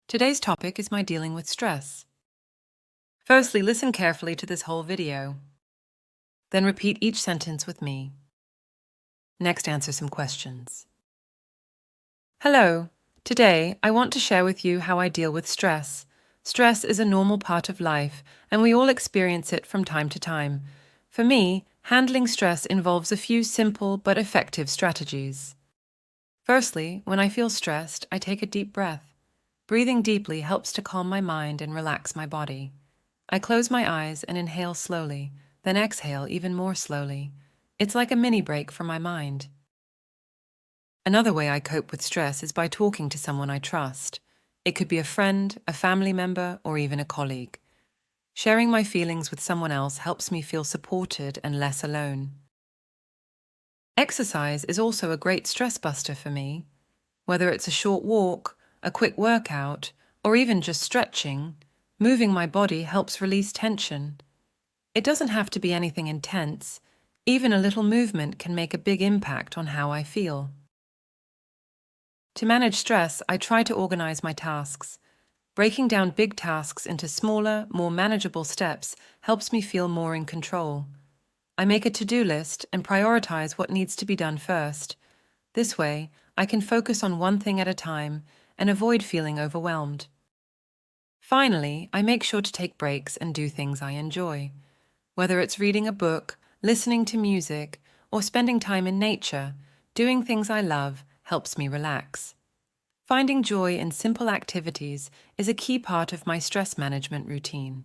Today's topic is my dealing with stress. Firstly, listen carefully to this whole video. Then repeat each sentence with me. Next, answer some questions. Hello. Today, I want to share with you how I deal with stress. Stress is a normal part of life, and we all experience it from time to time. For me, handling stress involves a few simple but effective strategies. Firstly, when I feel stressed, I take a deep breath. Breathing deeply helps to calm my mind and relax my body. I close my eyes and inhale slowly, then exhale even more slowly. It's like a mini break for my mind. Another way I cope with stress is by talking to someone I trust. It could be a friend, a family member, or even a colleague. Sharing my feelings with someone else helps me feel supported and less alone. Exercise is also a great stress buster for me. Whether it's a short walk, a quick workout, or even just stretching, moving my body helps release tension. It doesn't have to be anything intense. Even a little movement can make a big impact on how I feel. To manage stress, I try to organize my tasks. Breaking down big tasks into smaller, more manageable steps helps me feel more in control. I make a to-do list and prioritize what needs to be done first. This way, I can focus on one thing at a time and avoid feeling overwhelmed. Finally, I make sure to take breaks and do things I enjoy. Whether it's reading a book, listening to music, or spending time in nature, doing things I love helps me relax. Finding joy in simple activities is a key part of my stress management routine.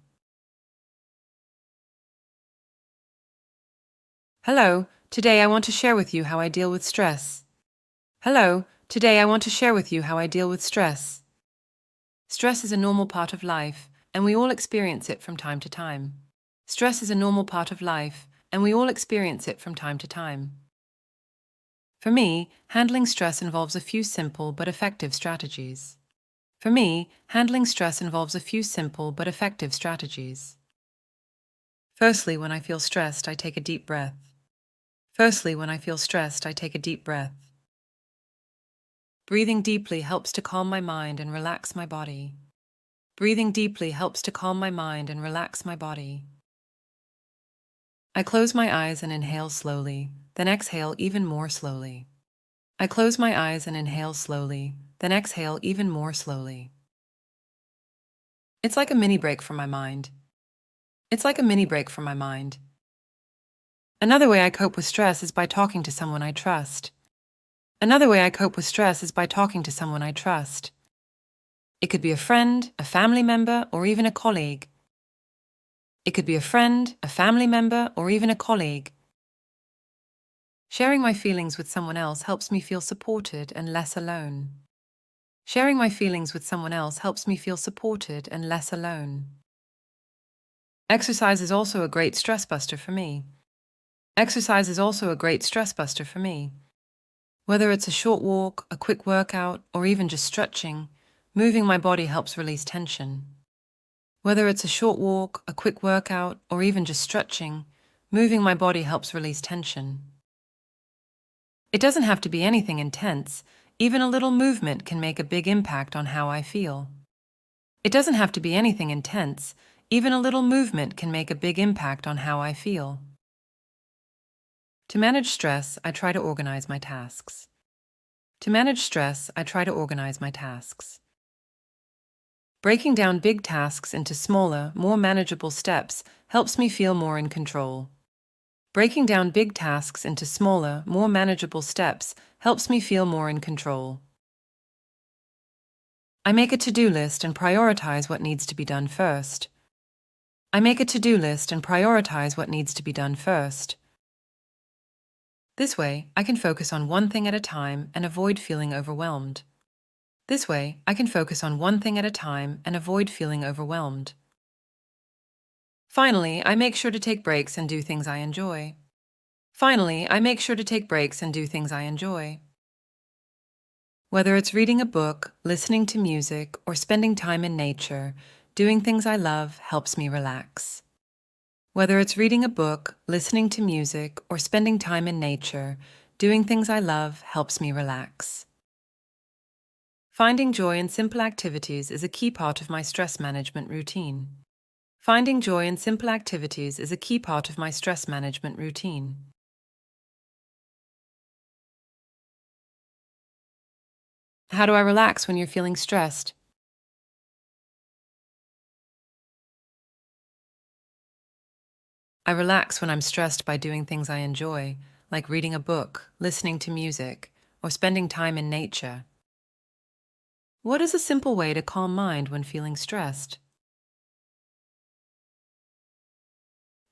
Hello, today I want to share with you how I deal with stress. Hello, today I want to share with you how I deal with stress. Stress is a normal part of life, and we all experience it from time to time. Stress is a normal part of life, and we all experience it from time to time. For me, handling stress involves a few simple but effective strategies. For me, handling stress involves a few simple but effective strategies. Firstly, when I feel stressed, I take a deep breath. Firstly, when I feel stressed, I take a deep breath. Breathing deeply helps to calm my mind and relax my body. Breathing deeply helps to calm my mind and relax my body. I close my eyes and inhale slowly, then exhale even more slowly. I close my eyes and inhale slowly, then exhale even more slowly. It's like a mini break for my mind. It's like a mini break for my mind. Another way I cope with stress is by talking to someone I trust. Another way I cope with stress is by talking to someone I trust. It could be a friend, a family member, or even a colleague. It could be a friend, a family member, or even a colleague. Sharing my feelings with someone else helps me feel supported and less alone. Sharing my feelings with someone else helps me feel supported and less alone. Exercise is also a great stress buster for me. Exercise is also a great stress buster for me. Whether it's a short walk, a quick workout, or even just stretching, moving my body helps release tension. Whether it's a short walk, a quick workout, or even just stretching, moving my body helps release tension. It doesn't have to be anything intense. Even a little movement can make a big impact on how I feel. It doesn't have to be anything intense. Even a little movement can make a big impact on how I feel. To manage stress, I try to organize my tasks. To manage stress, I try to organize my tasks. Breaking down big tasks into smaller, more manageable steps helps me feel more in control. Breaking down big tasks into smaller, more manageable steps helps me feel more in control. I make a to-do list and prioritize what needs to be done first. I make a to-do list and prioritize what needs to be done first. This way, I can focus on one thing at a time and avoid feeling overwhelmed. This way, I can focus on one thing at a time and avoid feeling overwhelmed. Finally, I make sure to take breaks and do things I enjoy. Finally, I make sure to take breaks and do things I enjoy. Whether it's reading a book, listening to music, or spending time in nature, doing things I love helps me relax. Whether it's reading a book, listening to music, or spending time in nature, doing things I love helps me relax. Finding joy in simple activities is a key part of my stress management routine. Finding joy in simple activities is a key part of my stress management routine. How do I relax when you're feeling stressed? I relax when I'm stressed by doing things I enjoy, like reading a book, listening to music, or spending time in nature. What is a simple way to calm mind when feeling stressed?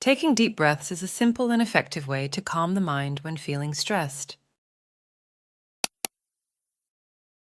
Taking deep breaths is a simple and effective way to calm the mind when feeling stressed.